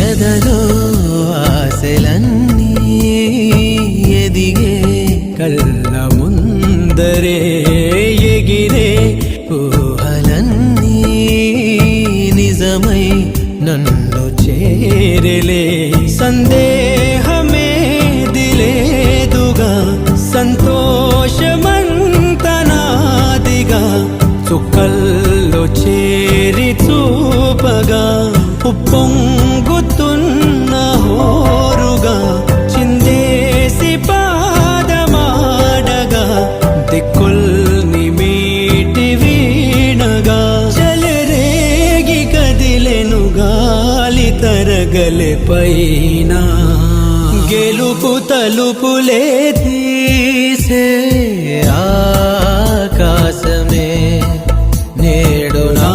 ఎదలో ఆశలన్నీ ఎదిగే కళ్ళ ముందరే ఎగిరే ఊహలన్నీ నిజమై నన్ను చేరలే సందేహమే దిలేదుగా సంతోషమంతనాదిగా చుక్కల్లో చేరి చూపగా ఉప్పొంగుతున్న హోరుగా చిందేసి పాదమాడగా దిక్కుల్ని మీటి వీణగా చెలరేగి కదిలెను గాలి తరగలే పైన గెలుపు తలుపులే తీసే ఆకాశమే నేడు నా